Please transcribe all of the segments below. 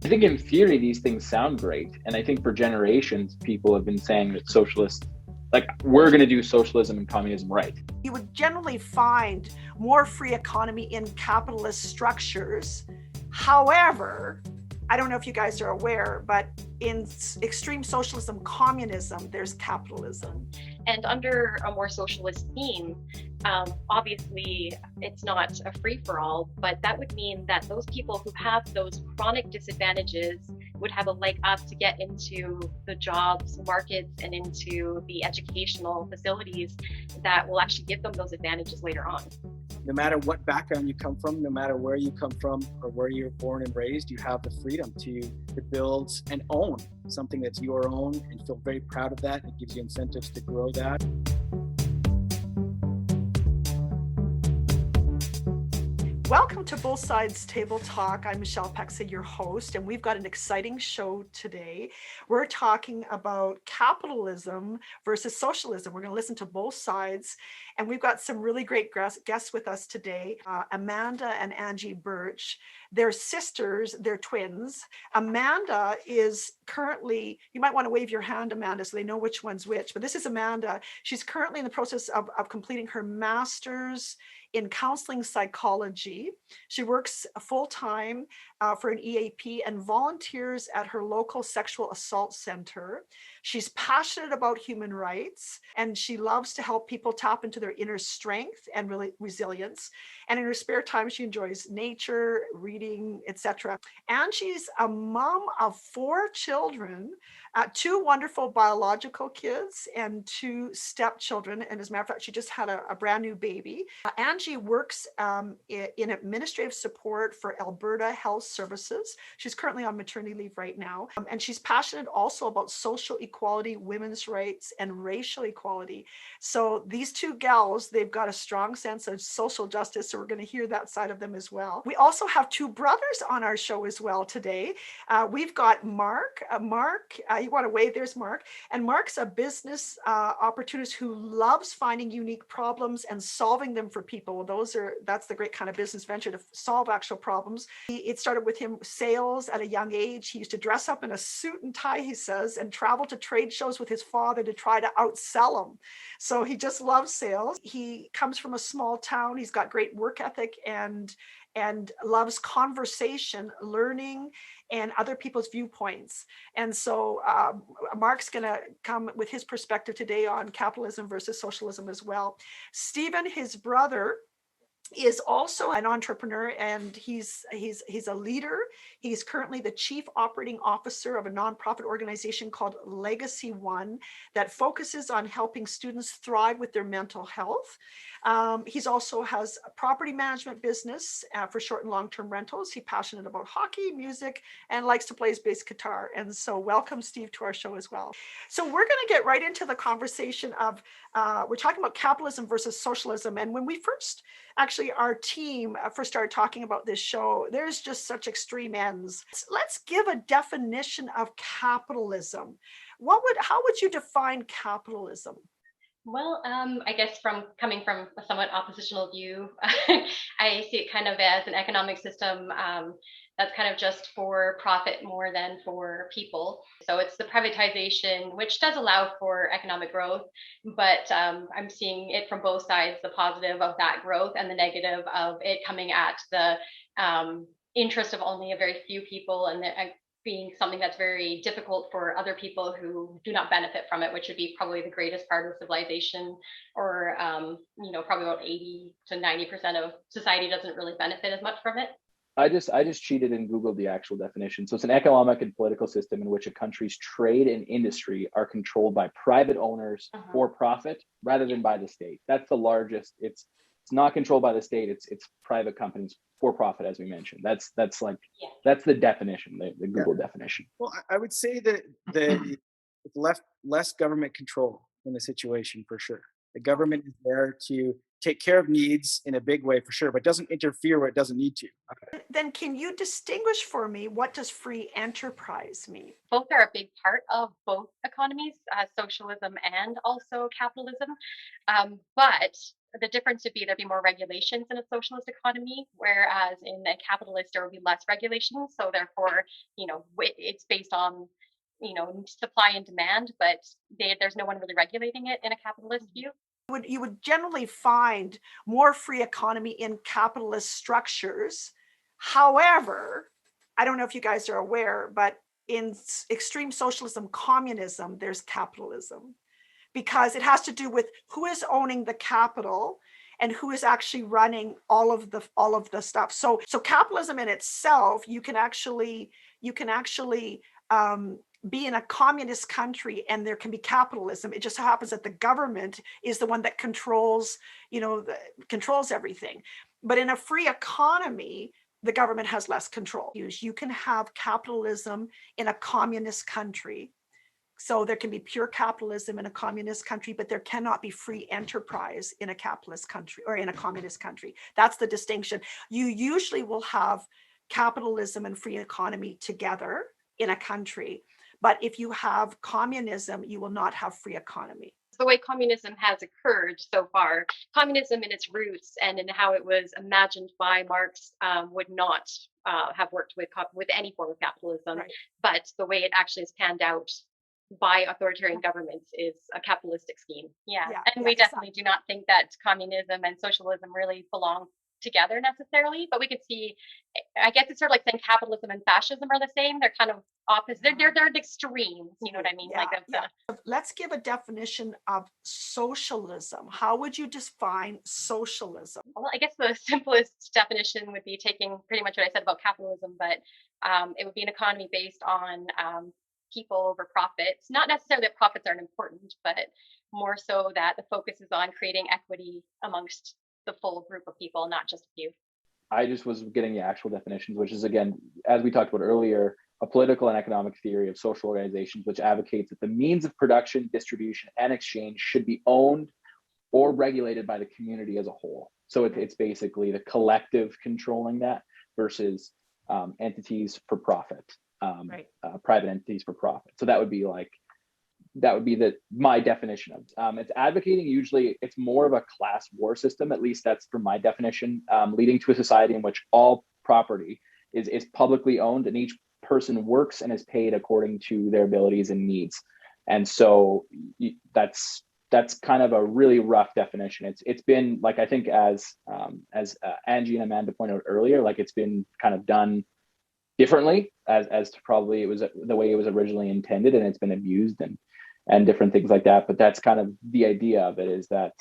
I think in theory, these things sound great. And I think for generations, people have been saying that socialists, like, we're going to do socialism and communism right. You would generally find more free economy in capitalist structures. However, I don't know if you guys are aware, but in extreme socialism, communism, there's capitalism. And under a more socialist theme, obviously it's not a free-for-all, but that would mean that those people who have those chronic disadvantages would have a leg up to get into the jobs markets and into the educational facilities that will actually give them those advantages later on. No matter what background you come from, no matter where you come from or where you're born and raised, you have the freedom to build and own something that's your own and feel very proud of that. It gives you incentives to grow that. Welcome to Both Sides Table Talk. I'm Michelle Pexa, your host, and we've got an exciting show today. We're talking about capitalism versus socialism. We're going to listen to both sides, and we've got some really great guests with us today. Amanda and Angie Birch. They're sisters, they're twins. Amanda is currently, you might want to wave your hand, Amanda, so they know which one's which, but this is Amanda. She's currently in the process of completing her master's in counseling psychology. She works full-time for an EAP and volunteers at her local sexual assault center. She's passionate about human rights, and she loves to help people tap into their inner strength and resilience. And in her spare time, she enjoys nature, reading, etc. And she's a mom of 4 children, 2 wonderful biological kids and 2 stepchildren. And as a matter of fact, she just had a brand new baby. Angie works in administrative support for Alberta Health Services. She's currently on maternity leave right now. And she's passionate also about social equality, women's rights, and racial equality. So these 2 gals, they've got a strong sense of social justice. So we're going to hear that side of them as well. We also have 2 brothers on our show as well today. We've got Mark. Mark, you want to wave? There's Mark. And Mark's a business opportunist who loves finding unique problems and solving them for people. That's the great kind of business venture, to solve actual problems. It started with him sales at a young age. He used to dress up in a suit and tie, he says, and travel to trade shows with his father to try to outsell him. So he just loves sales. He comes from a small town. He's got great work ethic and loves conversation, learning, and other people's viewpoints. And so Mark's going to come with his perspective today on capitalism versus socialism as well. Stephen, his brother, is also an entrepreneur, and he's a leader. He's currently the chief operating officer of a nonprofit organization called Legacy One that focuses on helping students thrive with their mental health. He's also has a property management business for short and long-term rentals. He's passionate about hockey, music, and likes to play his bass guitar. And so welcome, Steve, to our show as well. So we're going to get right into the conversation of, we're talking about capitalism versus socialism. And when we first, actually our team first started talking about this show, there's just such extreme ends. Let's give a definition of capitalism. How would you define capitalism? Well, I guess coming from a somewhat oppositional view, I see it kind of as an economic system that's kind of just for profit more than for people. So it's the privatization, which does allow for economic growth, but I'm seeing it from both sides, the positive of that growth and the negative of it coming at the interest of only a very few people, and being something that's very difficult for other people who do not benefit from it, which would be probably the greatest part of civilization, or probably about 80 to 90% of society doesn't really benefit as much from it. I just cheated and Googled the actual definition. So it's an economic and political system in which a country's trade and industry are controlled by private owners for profit rather than by the state. That's the largest. It's not controlled by the state. It's private companies for profit, as we mentioned. That's the definition, the Google definition. Well, I would say that the less government control in the situation for sure. The government is there to take care of needs in a big way for sure, but doesn't interfere where it doesn't need to. Then can you distinguish for me, what does free enterprise mean? Both are a big part of both economies, socialism and also capitalism. But the difference would be there'd be more regulations in a socialist economy, whereas in a capitalist there would be less regulations. So therefore, it's based on supply and demand, but there's no one really regulating it in a capitalist view. You would generally find more free economy in capitalist structures. However, I don't know if you guys are aware, but in extreme socialism, communism, there's capitalism, because it has to do with who is owning the capital and who is actually running all of the stuff. So capitalism in itself, you can actually be in a communist country and there can be capitalism. It just happens that the government is the one that controls everything. But in a free economy, the government has less control. You can have capitalism in a communist country. So there can be pure capitalism in a communist country, but there cannot be free enterprise in a capitalist country or in a communist country. That's the distinction. You usually will have capitalism and free economy together in a country. But if you have communism, you will not have free economy. The way communism has occurred so far, communism in its roots and in how it was imagined by Marx would not have worked with any form of capitalism. Right. But the way it actually is panned out by authoritarian governments is a capitalistic scheme. And we definitely do not think that communism and socialism really belong together necessarily, but we could see, I guess it's sort of like saying capitalism and fascism are the same. They're kind of opposite. They're the extremes, you know what I mean? Let's give a definition of socialism. How would you define socialism? Well, I guess the simplest definition would be taking pretty much what I said about capitalism, but it would be an economy based on people over profits. Not necessarily that profits aren't important, but more so that the focus is on creating equity amongst the full group of people, not just a few. I just was getting the actual definitions, which is, again, as we talked about earlier, a political and economic theory of social organizations, which advocates that the means of production, distribution, and exchange should be owned or regulated by the community as a whole. So it's basically the collective controlling that versus entities for profit, private entities for profit. So that would be my definition of it's advocating. Usually it's more of a class war system, at least that's from my definition, leading to a society in which all property is publicly owned and each person works and is paid according to their abilities and needs. And so that's kind of a really rough definition. It's been, like, I think as Angie and Amanda pointed out earlier, like, it's been kind of done differently as to probably it was the way it was originally intended, and it's been abused and different things like that. But that's kind of the idea of it, is that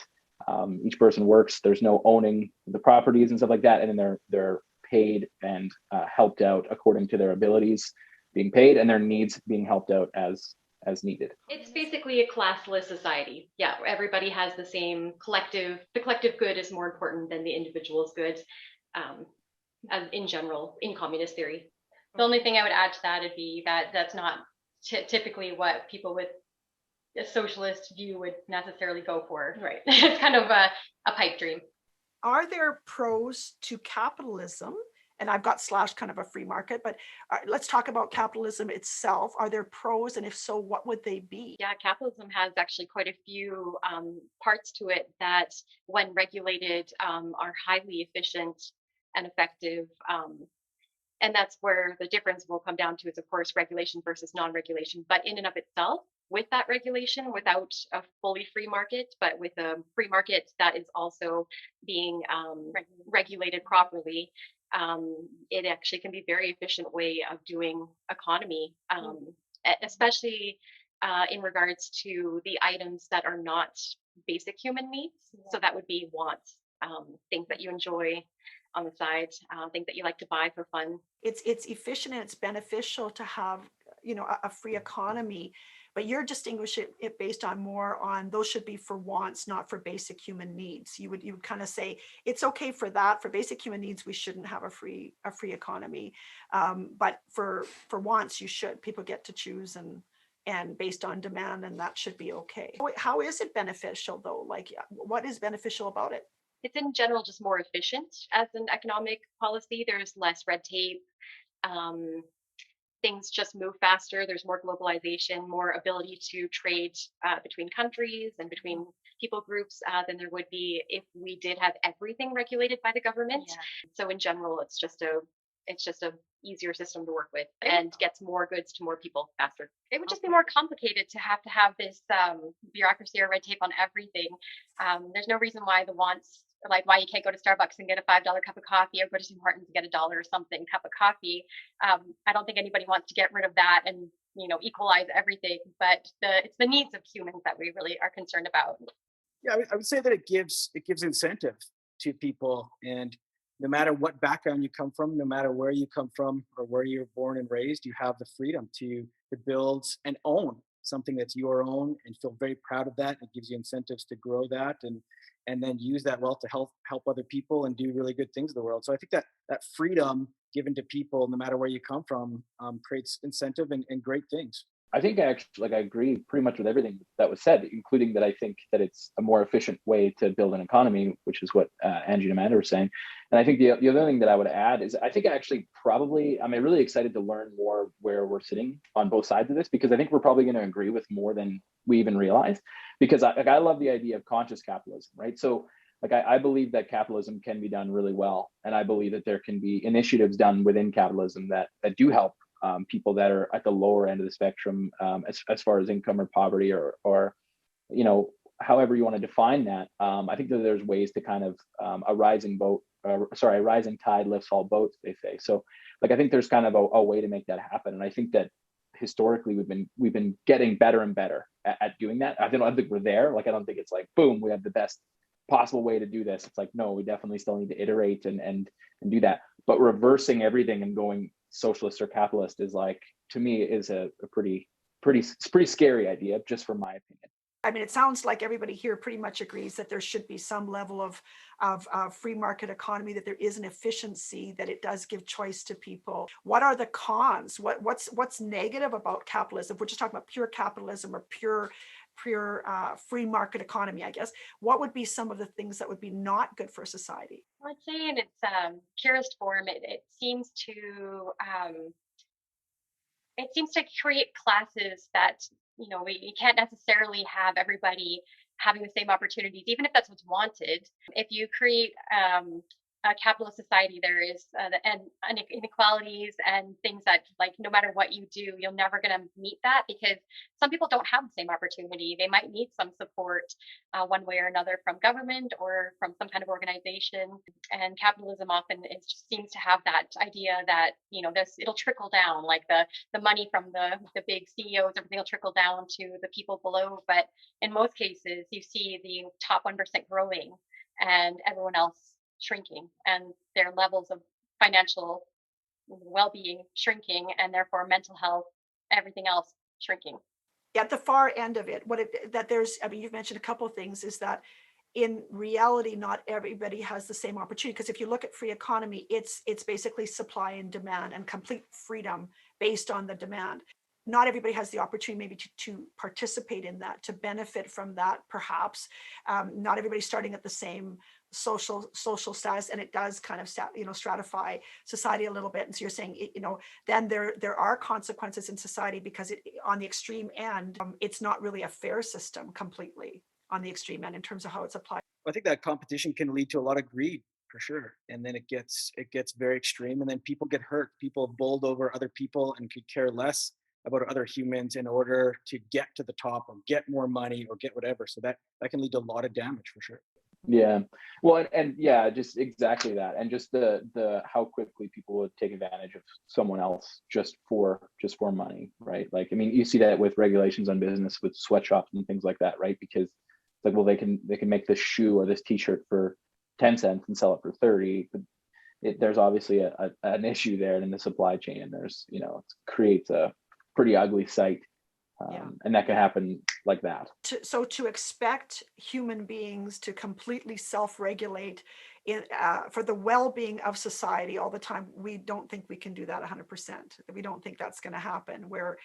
each person works, there's no owning the properties and stuff like that, and then they're paid and helped out according to their abilities being paid and their needs being helped out as needed. It's basically a classless society. Yeah, everybody has the same collective. The collective good is more important than the individual's good, as in general, in communist theory. The only thing I would add to that would be that that's not typically what people with a socialist view would necessarily go for. Right. It's kind of a pipe dream. Are there pros to capitalism? And I've got / kind of a free market, but let's talk about capitalism itself. Are there pros? And if so, what would they be? Yeah, capitalism has actually quite a few parts to it that, when regulated, are highly efficient and effective. And that's where the difference will come down to is, of course, regulation versus non-regulation. But in and of itself, with that regulation, without a fully free market, but with a free market that is also being regulated properly, it actually can be a very efficient way of doing economy, especially in regards to the items that are not basic human needs. So that would be wants, things that you enjoy on the side, things that you like to buy for fun. It's efficient and it's beneficial to have, a free economy, but you're distinguishing it based on more on those should be for wants, not for basic human needs. You would kind of say it's okay for that. For basic human needs, we shouldn't have a free economy, but for wants, you should. People get to choose and based on demand, and that should be okay. How is it beneficial though? Like, what is beneficial about it? It's in general just more efficient as an economic policy. There's less red tape. things just move faster. There's more globalization, more ability to trade between countries and between people groups than there would be if we did have everything regulated by the government. Yeah. So in general, it's just a easier system to work with and gets more goods to more people faster. It would just be more complicated to have this bureaucracy or red tape on everything. There's no reason why why you can't go to Starbucks and get a $5 cup of coffee, or go to Tim Hortons and get $1 or something cup of coffee. I don't think anybody wants to get rid of that and equalize everything, but it's the needs of humans that we really are concerned about. Yeah, I would say that it gives incentive to people, and no matter what background you come from, no matter where you come from or where you're born and raised, you have the freedom to build and own something that's your own and feel very proud of that. It gives you incentives to grow that and then use that wealth to help other people and do really good things in the world. So I think that freedom given to people, no matter where you come from, creates incentive and great things. I think I agree pretty much with everything that was said, including that I think that it's a more efficient way to build an economy, which is what Angie and Amanda were saying. And I think the other thing that I would add is I think I'm really excited to learn more where we're sitting on both sides of this, because I think we're probably going to agree with more than we even realize, because I love the idea of conscious capitalism, right? So I believe that capitalism can be done really well. And I believe that there can be initiatives done within capitalism that do help people that are at the lower end of the spectrum, as far as income or poverty or however you want to define that. I think that there's ways to kind of a rising tide lifts all boats, they say. So I think there's kind of a way to make that happen. And I think that historically we've been getting better and better at doing that. I don't think we're there. I don't think it's like, boom, we have the best possible way to do this. It's like, no, we definitely still need to iterate and do that. But reversing everything and going socialist or capitalist is to me is a pretty scary idea, just from my opinion. I mean, it sounds like everybody here pretty much agrees that there should be some level of free market economy, that there is an efficiency, that it does give choice to people. What are the cons? What's negative about capitalism? If we're just talking about pure capitalism or pure free market economy, I guess. What would be some of the things that would be not good for society? I'd say in its purest form, it seems to create classes that we can't necessarily have everybody having the same opportunities, even if that's what's wanted. If you create a capitalist society, there is inequalities and things that, no matter what you do, you're never going to meet that, because some people don't have the same opportunity. They might need some support one way or another from government or from some kind of organization. And capitalism often just seems to have that idea that it'll trickle down, like the money from the big CEOs, everything will trickle down to the people below. But in most cases, you see the top 1% growing and everyone else shrinking, and their levels of financial well-being shrinking, and therefore mental health, everything else shrinking. At the far end of it, you've mentioned a couple of things, is that in reality, not everybody has the same opportunity. Because if you look at free economy, it's basically supply and demand and complete freedom based on the demand. Not everybody has the opportunity maybe to participate in that, to benefit from that, perhaps. Not everybody's starting at the same social status, and it does kind of stratify society a little bit. And so you're saying, then there are consequences in society, because on the extreme end, it's not really a fair system completely on the extreme end in terms of how it's applied. I think that competition can lead to a lot of greed, for sure. And then it gets very extreme, and then people get hurt. People bowled over other people and could care less about other humans in order to get to the top or get more money or get whatever. So that can lead to a lot of damage, for sure. Yeah, well, and yeah, just exactly that, and just the how quickly people would take advantage of someone else just for money, right? You see that with regulations on business, with sweatshops and things like that, right? Because it's well, they can make this shoe or this T-shirt for 10 cents and sell it for 30, but there's obviously an issue there in the supply chain, and there's it creates a pretty ugly sight. And that can happen like that. So to expect human beings to completely self-regulate for the well-being of society all the time, we don't think we can do that 100%. We don't think that's going to happen, where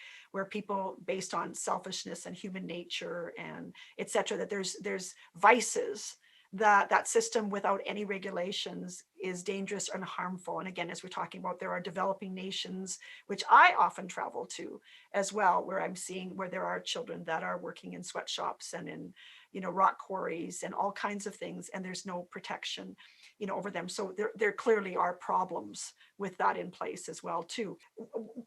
people, based on selfishness and human nature and et cetera, that there's vices that system without any regulations is dangerous and harmful. And again, as we're talking about, there are developing nations, which I often travel to as well, where I'm seeing where there are children that are working in sweatshops and in, rock quarries and all kinds of things, and there's no protection, over them. So there clearly are problems with that in place as well too.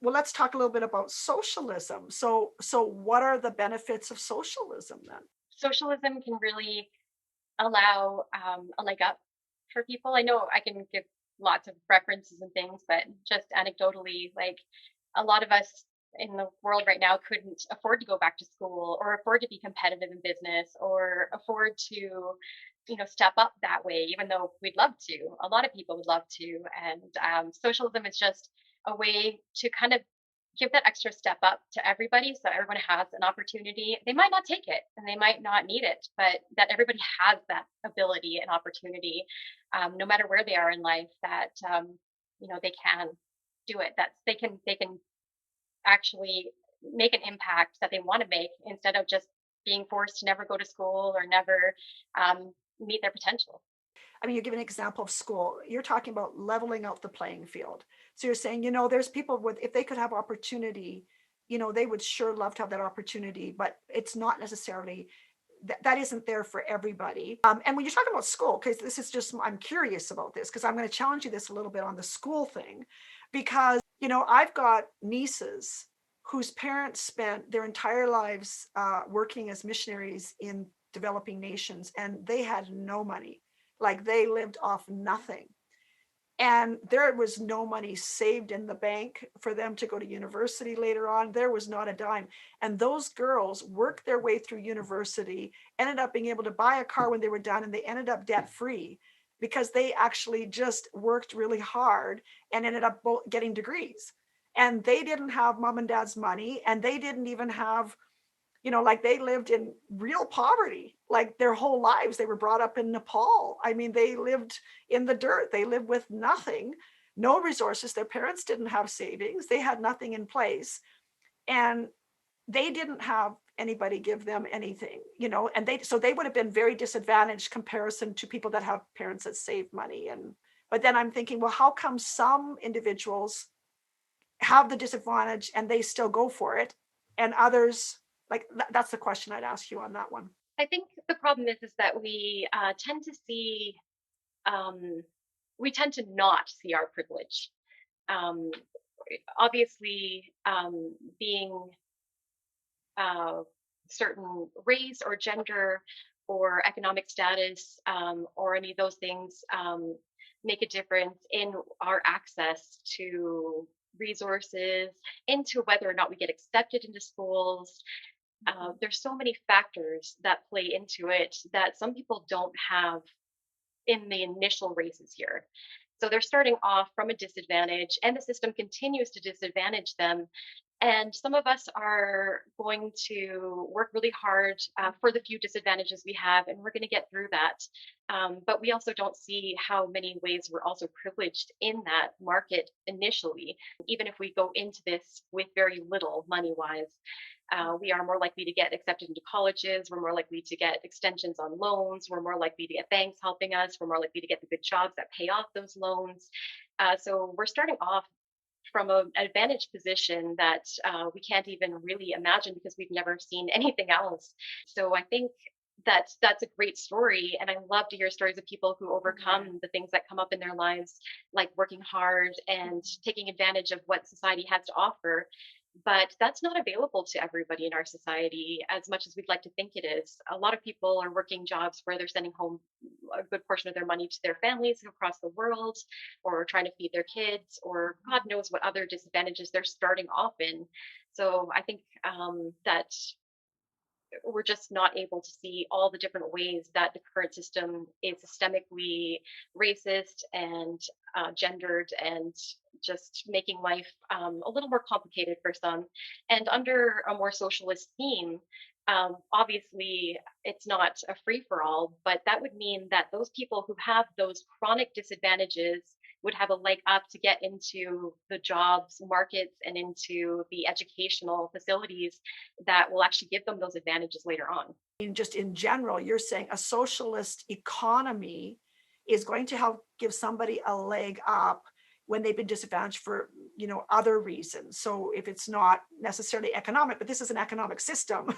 Well, let's talk a little bit about socialism. So what are the benefits of socialism then? Socialism can really allow a leg up for people. I know I can give lots of references and things, but just anecdotally, like a lot of us in the world right now couldn't afford to go back to school or afford to be competitive in business or afford to, step up that way, even though we'd love to. A lot of people would love to. And socialism is just a way to kind of give that extra step up to everybody so everyone has an opportunity. They might not take it and they might not need it, but that everybody has that ability and opportunity, no matter where they are in life, that they can do it. That they can actually make an impact that they want to make instead of just being forced to never go to school or never meet their potential. I mean, you give an example of school. You're talking about leveling out the playing field. So you're saying, there's people with, if they could have opportunity, they would sure love to have that opportunity, but it's not necessarily, that isn't there for everybody. And when you're talking about school, because this is just, I'm curious about this, because I'm going to challenge you this a little bit on the school thing, because, I've got nieces whose parents spent their entire lives working as missionaries in developing nations, and they had no money. Like they lived off nothing. And there was no money saved in the bank for them to go to university later on. There was not a dime. And those girls worked their way through university, ended up being able to buy a car when they were done, and they ended up debt free because they actually just worked really hard and ended up getting degrees. And they didn't have mom and dad's money, and they didn't even have, like they lived in real poverty, like their whole lives. They were brought up in Nepal. I mean, they lived in the dirt. They lived with nothing, no resources. Their parents didn't have savings. They had nothing in place. And they didn't have anybody give them anything, and so they would have been very disadvantaged comparison to people that have parents that save money. But then I'm thinking, well, how come some individuals have the disadvantage and they still go for it, and others, like that's the question I'd ask you on that one. I think the problem is that we tend to see, we tend to not see our privilege. Obviously, being certain race or gender or economic status or any of those things make a difference in our access to resources, into whether or not we get accepted into schools. There's so many factors that play into it that some people don't have in the initial races here. So they're starting off from a disadvantage, and the system continues to disadvantage them. And some of us are going to work really hard for the few disadvantages we have, and we're going to get through that. But we also don't see how many ways we're also privileged in that market initially, even if we go into this with very little money-wise. We are more likely to get accepted into colleges. We're more likely to get extensions on loans. We're more likely to get banks helping us. We're more likely to get the good jobs that pay off those loans. So we're starting off from an advantage position that we can't even really imagine because we've never seen anything else. So I think that's a great story. And I love to hear stories of people who overcome the things that come up in their lives, like working hard and taking advantage of what society has to offer. But that's not available to everybody in our society as much as we'd like to think it is. A lot of people are working jobs where they're sending home a good portion of their money to their families across the world, or trying to feed their kids, or God knows what other disadvantages they're starting off in. So I think that we're just not able to see all the different ways that the current system is systemically racist and gendered, and just making life a little more complicated for some. And under a more socialist theme, obviously it's not a free for all, but that would mean that those people who have those chronic disadvantages would have a leg up to get into the jobs markets and into the educational facilities that will actually give them those advantages later on. Just in general, you're saying a socialist economy is going to help give somebody a leg up when they've been disadvantaged for other reasons. So if it's not necessarily economic, but this is an economic system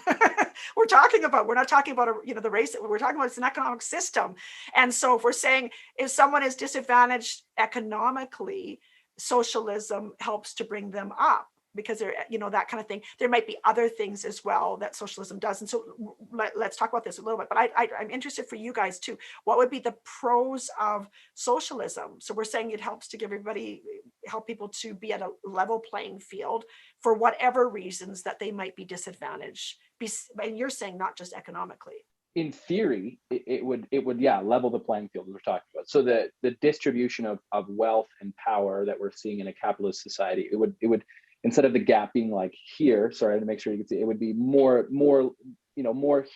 we're not talking about the race that we're talking about. It's an economic system. And so if we're saying if someone is disadvantaged economically, socialism helps to bring them up, because they're that kind of thing. There might be other things as well that socialism does, and so let's talk about this a little bit. But I'm interested for you guys too. What would be the pros of socialism? So we're saying it helps to help people to be at a level playing field for whatever reasons that they might be disadvantaged. And you're saying not just economically. In theory, it would level the playing field we're talking about. So the distribution of wealth and power that we're seeing in a capitalist society, it would instead of the gap being like here, sorry, to make sure you can see, it would be more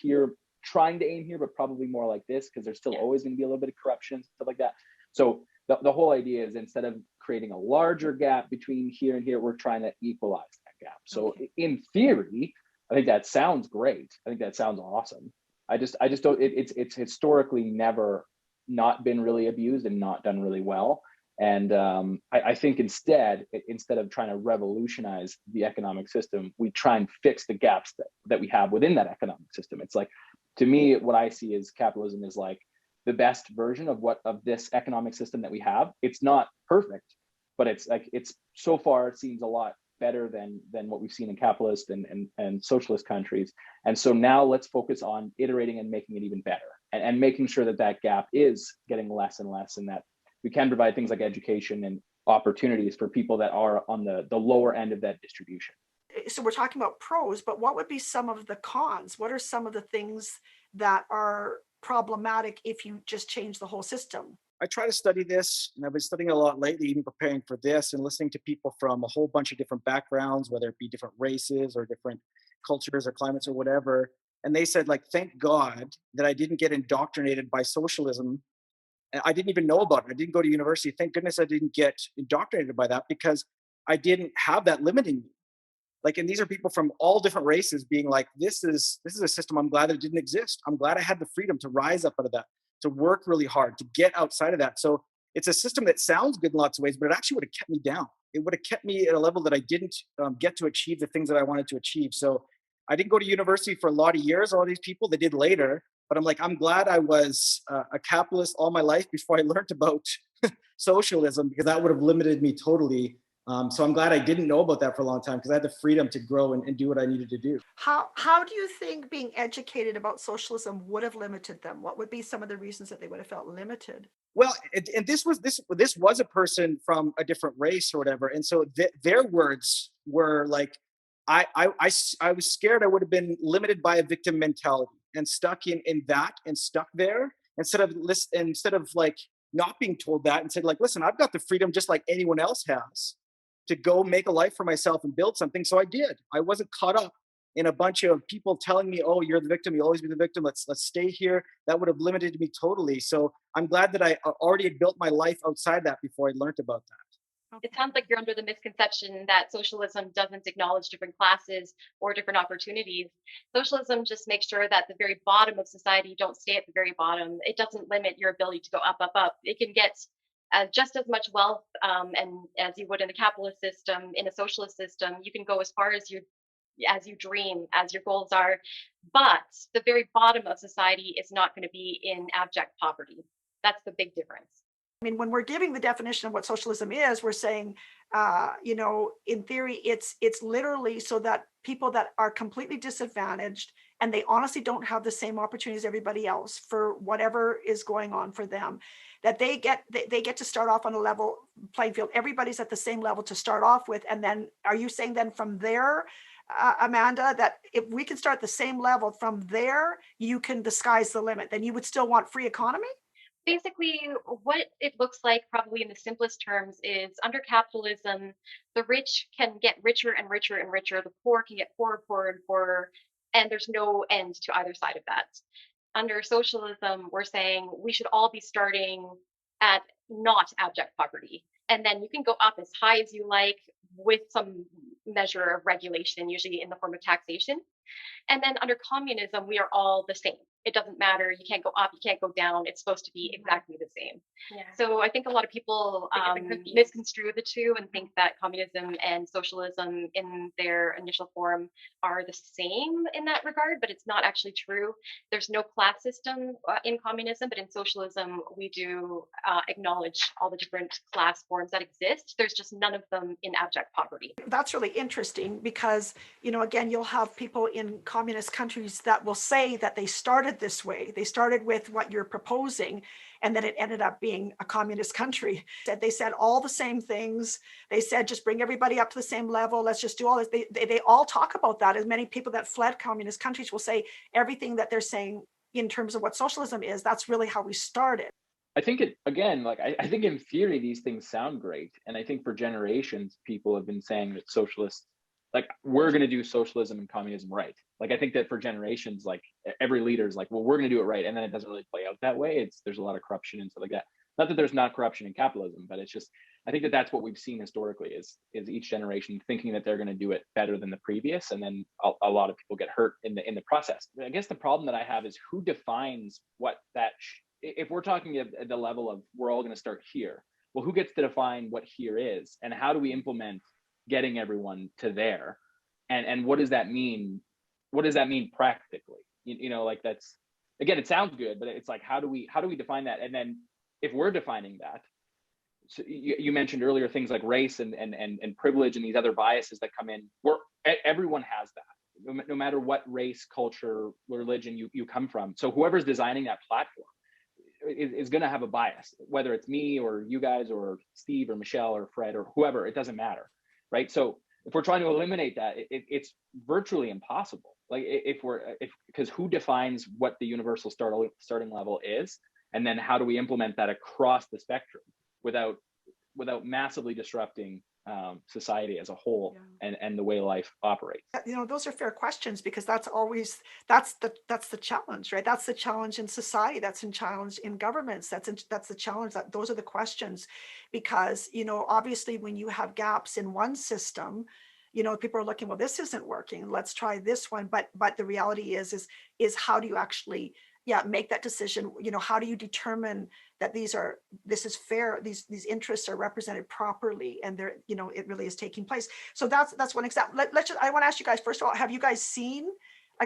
here, trying to aim here, but probably more like this, because there's still always going to be a little bit of corruption, stuff like that. So the whole idea is, instead of creating a larger gap between here and here, we're trying to equalize that gap. So in theory, I think that sounds great. I think that sounds awesome. I just don't, it's historically never not been really abused and not done really well. And I think instead of trying to revolutionize the economic system, we try and fix the gaps that we have within that economic system. It's like, to me, what I see is capitalism is like the best version of this economic system that we have. It's not perfect, but it's so far it seems a lot better than what we've seen in capitalist and socialist countries. And so now let's focus on iterating and making it even better, and making sure that gap is getting less and less, and that we can provide things like education and opportunities for people that are on the lower end of that distribution. So we're talking about pros, but what would be some of the cons? What are some of the things that are problematic if you just change the whole system? I try to study this, and I've been studying a lot lately, even preparing for this, and listening to people from a whole bunch of different backgrounds, whether it be different races or different cultures or climates or whatever. And they said, like, thank God that I didn't get indoctrinated by socialism. I didn't even know about it. I didn't go to university. Thank goodness I didn't get indoctrinated by that, because I didn't have that limiting me. Like, and these are people from all different races being like, this is a system I'm glad that it didn't exist. I'm glad I had the freedom to rise up out of that, to work really hard, to get outside of that. So it's a system that sounds good in lots of ways, but it actually would have kept me down. It would have kept me at a level that I didn't get to achieve the things that I wanted to achieve. So I didn't go to university for a lot of years. All these people, they did later. But I'm glad I was a capitalist all my life before I learned about socialism, because that would have limited me totally. So I'm glad I didn't know about that for a long time, because I had the freedom to grow and do what I needed to do. How do you think being educated about socialism would have limited them? What would be some of the reasons that they would have felt limited? Well, and this was a person from a different race or whatever, and so their words were like, I was scared I would have been limited by a victim mentality and stuck in that and stuck there, instead of like not being told that, and said, like, listen, I've got the freedom just like anyone else has to go make a life for myself and build something. So I did. I wasn't caught up in a bunch of people telling me, oh, you're the victim, you'll always be the victim, let's stay here. That would have limited me totally. So I'm glad that I already had built my life outside that before I learned about that. It sounds like you're under the misconception that socialism doesn't acknowledge different classes or different opportunities. Socialism just makes sure that the very bottom of society don't stay at the very bottom. It doesn't limit your ability to go up, up, up. It can get just as much wealth, and as you would in the capitalist system. In a socialist system, you can go as far as you dream, as your goals are. But the very bottom of society is not going to be in abject poverty. That's the big difference. I mean, when we're giving the definition of what socialism is, we're saying, in theory, it's literally so that people that are completely disadvantaged and they honestly don't have the same opportunities as everybody else for whatever is going on for them, that they get to start off on a level playing field. Everybody's at the same level to start off with. And then are you saying then from there, Amanda, that if we can start the same level from there, the sky's the limit, then you would still want free economy? Basically, what it looks like, probably in the simplest terms, is under capitalism, the rich can get richer and richer and richer. The poor can get poorer, poorer and poorer, and there's no end to either side of that. Under socialism, we're saying we should all be starting at not abject poverty. And then you can go up as high as you like with some measure of regulation, usually in the form of taxation. And then under communism, we are all the same. It doesn't matter. You can't go up, you can't go down. It's supposed to be exactly the same. Yeah. So I think a lot of people misconstrue the two and think that communism and socialism in their initial form are the same in that regard, but it's not actually true. There's no class system in communism, but in socialism, we do acknowledge all the different class forms that exist. There's just none of them in abject poverty. That's really interesting because, again, you'll have people in communist countries that will say that they started this way. They started with what you're proposing, and then it ended up being a communist country. They said all the same things. They said, just bring everybody up to the same level. Let's just do all this. They all talk about that. As many people that fled communist countries will say everything that they're saying in terms of what socialism is, that's really how we started. I think I think in theory, these things sound great. And I think for generations, people have been saying that socialists, we're going to do socialism and communism right. I think that for generations, every leader is well, we're going to do it right. And then it doesn't really play out that way. There's a lot of corruption and stuff like that. Not that there's not corruption in capitalism, but it's just, I think that that's what we've seen historically is each generation thinking that they're going to do it better than the previous. And then a lot of people get hurt in the process. I guess the problem that I have is who defines what that, if we're talking at the level of we're all going to start here, well, who gets to define what here is and how do we implement getting everyone to there? And what does that mean? What does that mean practically? That's, again, it sounds good, but it's how do we define that? And then if we're defining that, so you mentioned earlier things like race and privilege and these other biases that come in, everyone has that, no matter what race, culture, religion you come from. So whoever's designing that platform is going to have a bias, whether it's me or you guys or Steve or Michelle or Fred or whoever, it doesn't matter, right? So if we're trying to eliminate that, it's virtually impossible. Because who defines what the universal starting level is, and then how do we implement that across the spectrum without massively disrupting society as a whole, and the way life operates? Those are fair questions because that's the challenge, right? That's the challenge in society. That's a challenge in governments. That's the challenge. Those are the questions, because obviously when you have gaps in one system, people are looking, well, this isn't working. Let's try this one. But the reality is how do you actually make that decision? How do you determine that this is fair, these interests are represented properly, and they're, it really is taking place. So that's one example. I want to ask you guys, first of all, have you guys seen,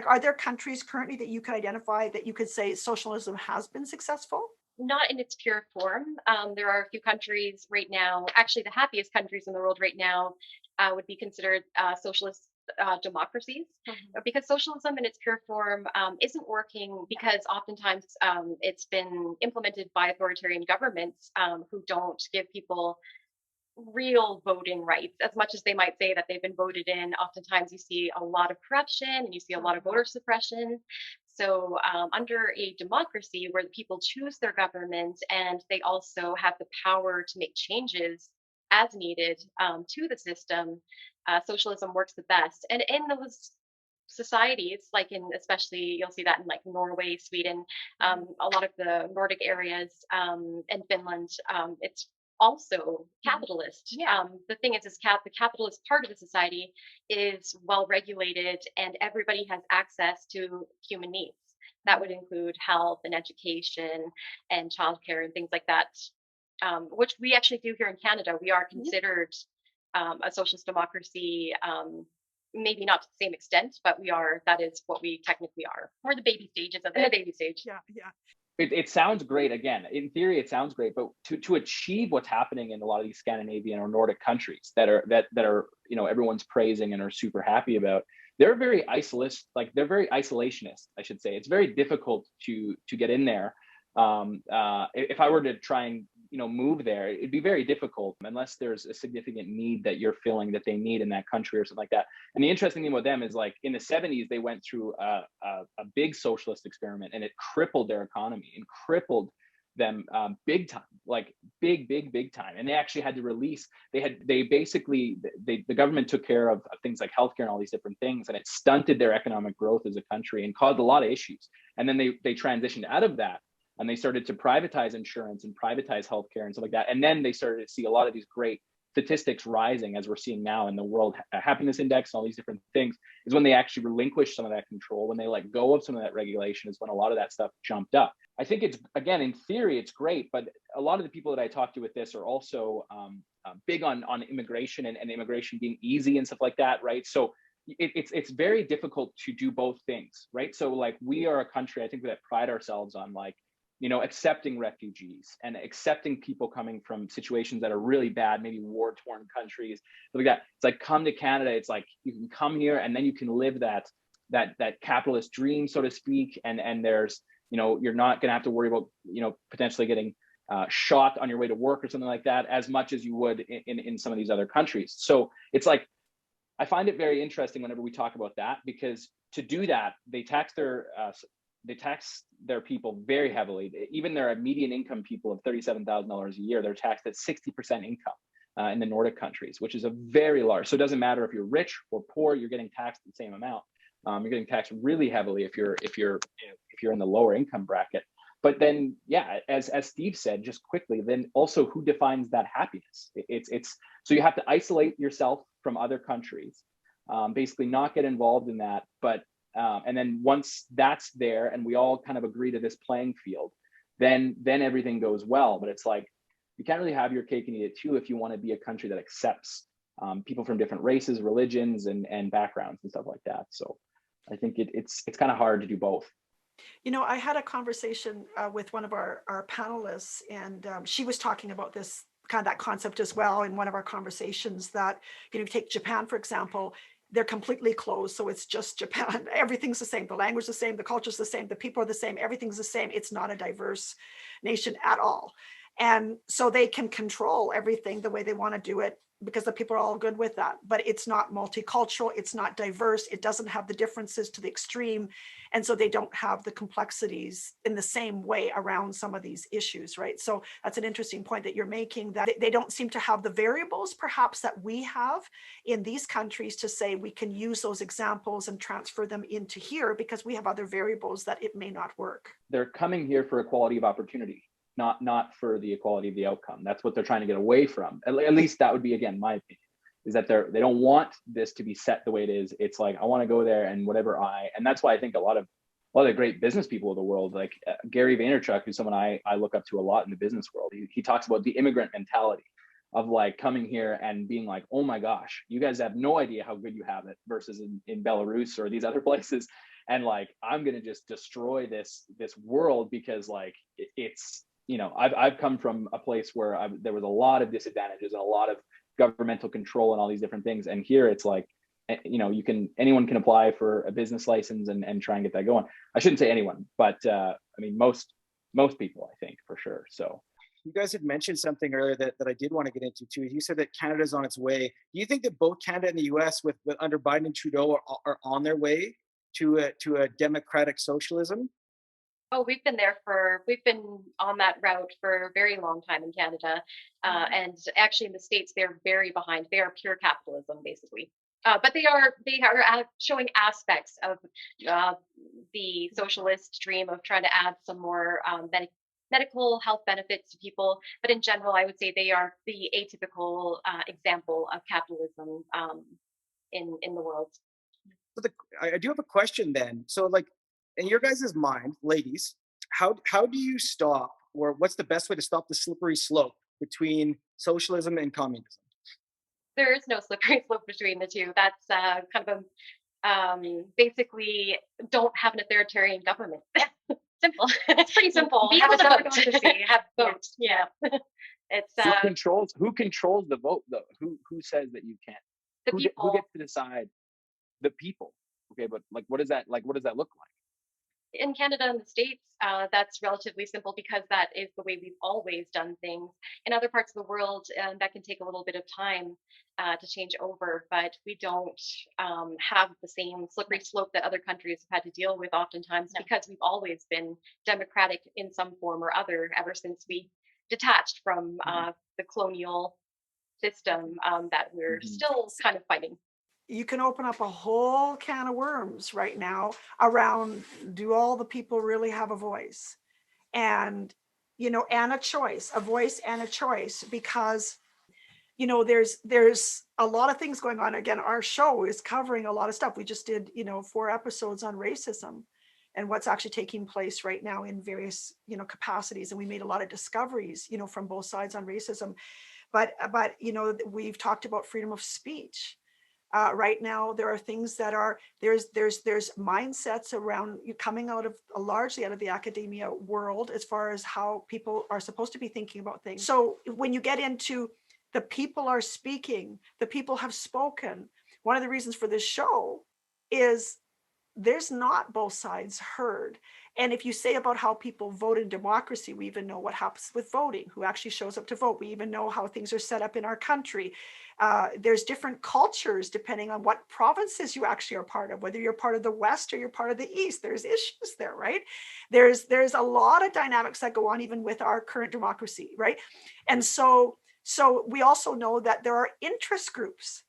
are there countries currently that you could identify that you could say socialism has been successful? Not in its pure form. There are a few countries right now, actually the happiest countries in the world right now would be considered socialist democracies, because socialism in its pure form isn't working because oftentimes it's been implemented by authoritarian governments who don't give people real voting rights. As much as they might say that they've been voted in, oftentimes you see a lot of corruption and you see a lot of voter suppression. So under a democracy where the people choose their government and they also have the power to make changes as needed to the system, socialism works the best. And in those societies, especially you'll see that in Norway, Sweden, a lot of the Nordic areas, and Finland, it's also capitalist. The thing is the capitalist part of the society is well regulated and everybody has access to human needs. That would include health and education and childcare and things like that, which we actually do here in Canada. We are considered a socialist democracy, maybe not to the same extent, but that is what we technically are. We're the baby stages of it. The baby stage. Yeah. It sounds great. Again, in theory, it sounds great, but to achieve what's happening in a lot of these Scandinavian or Nordic countries that are everyone's praising and are super happy about, they're very isolationist. I should say. It's very difficult to get in there. If I were to try and move there, it'd be very difficult unless there's a significant need that you're feeling that they need in that country or something like that. And the interesting thing with them is in the 70s, they went through a big socialist experiment and it crippled their economy and crippled them big time, big time. And they actually had to release, the government took care of things like healthcare and all these different things, and it stunted their economic growth as a country and caused a lot of issues. And then they transitioned out of that and they started to privatize insurance and privatize healthcare and stuff like that. And then they started to see a lot of these great statistics rising, as we're seeing now in the World Happiness Index and all these different things, is when they actually relinquish some of that control, when they let go of some of that regulation, is when a lot of that stuff jumped up. I think it's, again, in theory, it's great, but a lot of the people that I talk to with this are also big on immigration and immigration being easy and stuff like that, right? So it's very difficult to do both things, right? So like, we are a country, I think, that pride ourselves on, like, you know, accepting refugees and accepting people coming from situations that are really bad, maybe war-torn countries, like that. It's like, come to Canada. It's like, you can come here and then you can live that capitalist dream, so to speak. And there's, you know, you're not going to have to worry about, you know, potentially getting shot on your way to work or something like that, as much as you would in some of these other countries. So it's like, I find it very interesting whenever we talk about that, because to do that, they tax their people very heavily. Even their median income people of $37,000 a year, they're taxed at 60% income in the Nordic countries, which is a very large. So it doesn't matter if you're rich or poor, you're getting taxed the same amount. You're getting taxed really heavily if you're in the lower income bracket. But then, yeah, as Steve said, just quickly, then also, who defines that happiness? It's so you have to isolate yourself from other countries, basically not get involved in that. But and then once that's there and we all kind of agree to this playing field, then everything goes well. But it's like, you can't really have your cake and eat it too if you want to be a country that accepts people from different races, religions, and backgrounds and stuff like that. So I think it's kind of hard to do both. You know, I had a conversation with one of our panelists, and she was talking about this kind of that concept as well in one of our conversations, that, you know, take Japan, for example, they're completely closed. So it's just Japan. Everything's the same. The language is the same. The culture is the same. The people are the same. Everything's the same. It's not a diverse nation at all. And so they can control everything the way they want to do it, because the people are all good with that. But it's not multicultural. It's not diverse. It doesn't have the differences to the extreme. And so they don't have the complexities in the same way around some of these issues, right? So that's an interesting point that you're making, that they don't seem to have the variables perhaps that we have in these countries to say we can use those examples and transfer them into here, because we have other variables that it may not work. They're coming here for equality of opportunity, not for the equality of the outcome. That's what they're trying to get away from. At least that would be, again, my opinion, is that they don't want this to be set the way it is. It's like, I want to go there and and that's why I think a lot of the great business people of the world, like Gary Vaynerchuk, who's someone I look up to a lot in the business world. He talks about the immigrant mentality of like coming here and being like, oh my gosh, you guys have no idea how good you have it, versus in Belarus or these other places. And like, I'm going to just destroy this world, because like it's, you know, I've come from a place where there was a lot of disadvantages and a lot of governmental control and all these different things. And here it's like, you know, anyone can apply for a business license and try and get that going. I shouldn't say anyone, but I mean, most people, I think, for sure. So you guys had mentioned something earlier that I did want to get into too. You said that Canada's on its way. Do you think that both Canada and the US with under Biden and Trudeau are on their way to a democratic socialism? Oh, we've been on that route for a very long time in Canada. And actually in the States, they're very behind. They are pure capitalism, basically. But they are showing aspects of the socialist dream of trying to add some more medical health benefits to people. But in general, I would say they are the atypical example of capitalism in the world. So I do have a question then. So like, in your guys' mind, ladies, how do you stop, or what's the best way to stop the slippery slope between socialism and communism? There is no slippery slope between the two. That's kind of basically, don't have an authoritarian government. Simple. It's pretty simple. Be able to vote. Have votes. Yeah. It's who controls the vote though? Who says that you can't? The people. Who gets to decide? The people. Okay, but like, what does that look like? In Canada and the States, that's relatively simple, because that is the way we've always done things. In other parts of the world, that can take a little bit of time to change over, but we don't have the same slippery slope that other countries have had to deal with oftentimes, because we've always been democratic in some form or other ever since we detached from the colonial system that we're still kind of fighting. You can open up a whole can of worms right now around, do all the people really have a voice? and, and a choice, a voice and a choice, because, there's a lot of things going on. Again, our show is covering a lot of stuff. We just did, 4 episodes on racism and what's actually taking place right now in various, capacities. And we made a lot of discoveries, from both sides on racism. But we've talked about freedom of speech. Right now, there are things that are, there's mindsets around coming out of largely out of the academia world as far as how people are supposed to be thinking about things. So when you get into the people are speaking, the people have spoken, one of the reasons for this show is there's not both sides heard. And if you say about how people vote in democracy, we even know what happens with voting, who actually shows up to vote. We even know how things are set up in our country. There's different cultures depending on what provinces you actually are part of, whether you're part of the West or you're part of the East. There's issues there, right? There's a lot of dynamics that go on even with our current democracy, right? And so we also know that there are interest groups.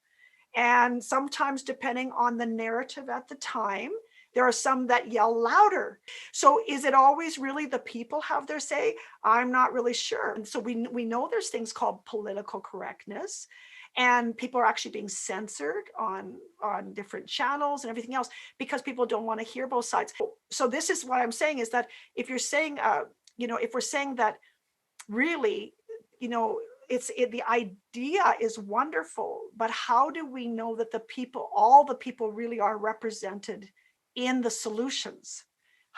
And sometimes, depending on the narrative at the time, there are some that yell louder. So is it always really the people have their say? I'm not really sure. And so we know there's things called political correctness, and people are actually being censored on different channels and everything else because people don't want to hear both sides. So this is what I'm saying, is that if you're saying, if we're saying that really, the idea is wonderful, but how do we know that all the people really are represented in the solutions?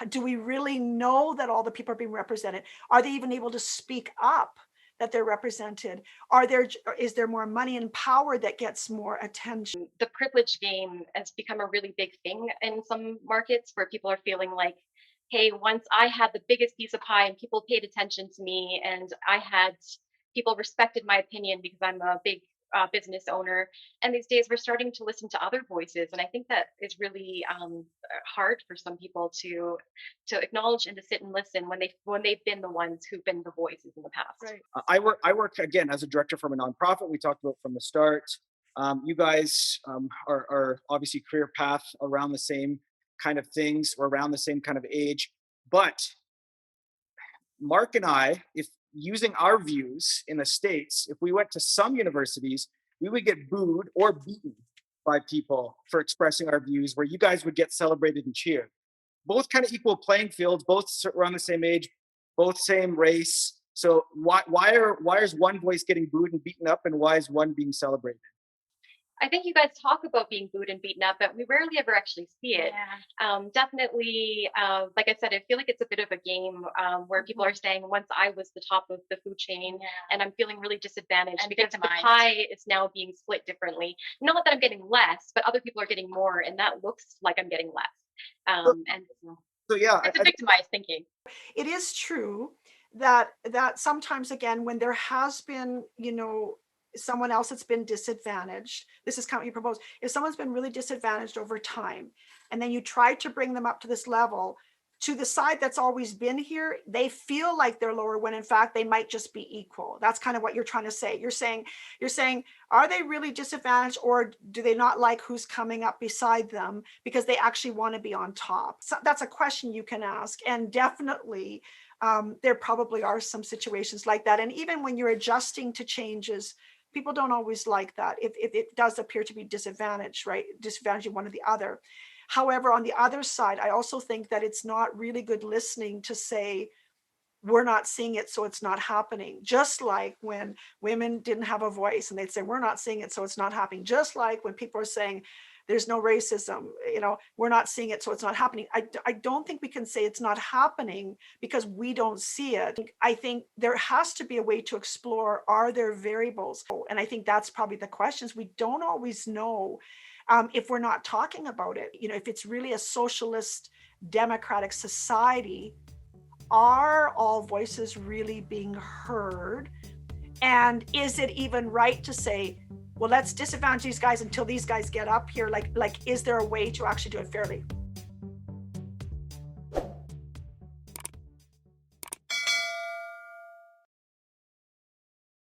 Do we really know that all the people are being represented? Are they even able to speak up that they're represented? Is there more money and power that gets more attention? The privilege game has become a really big thing in some markets where people are feeling like, hey, once I had the biggest piece of pie and people paid attention to me and people respected my opinion because I'm a big business owner. And these days we're starting to listen to other voices. And I think that is really hard for some people to acknowledge and to sit and listen when they've been the ones who've been the voices in the past. Right. I work again as a director from a nonprofit. We talked about from the start. You guys are obviously career path around the same kind of things or around the same kind of age. But Mark and I, if using our views in the States, if we went to some universities, we would get booed or beaten by people for expressing our views, where you guys would get celebrated and cheered. Both kind of equal playing fields, both around the same age, both same race. So why is one voice getting booed and beaten up, and why is one being celebrated? I think you guys talk about being booed and beaten up, but we rarely ever actually see it. Yeah. Definitely, like I said, I feel like it's a bit of a game where people are saying, once I was the top of the food chain, and I'm feeling really disadvantaged because the pie is now being split differently. Not that I'm getting less, but other people are getting more, and that looks like I'm getting less. So yeah, it's a victimized thinking. It is true that sometimes, again, when there has been, someone else that's been disadvantaged, this is kind of what you propose. If someone's been really disadvantaged over time, and then you try to bring them up to this level, to the side that's always been here, they feel like they're lower when in fact they might just be equal. That's kind of what you're trying to say. You're saying, are they really disadvantaged, or do they not like who's coming up beside them because they actually want to be on top? So that's a question you can ask. And definitely there probably are some situations like that. And even when you're adjusting to changes, people don't always like that if it does appear to be disadvantaged, right? Disadvantaging one or the other. However, on the other side, I also think that it's not really good listening to say, we're not seeing it, so it's not happening. Just like when women didn't have a voice and they'd say, we're not seeing it, so it's not happening. Just like when people are saying, there's no racism, we're not seeing it, so it's not happening. I don't think we can say it's not happening because we don't see it. I think there has to be a way to explore, are there variables? And I think that's probably the questions. We don't always know if we're not talking about it. If it's really a socialist, democratic society, are all voices really being heard? And is it even right to say, well, let's disadvantage these guys until these guys get up here? Like, is there a way to actually do it fairly?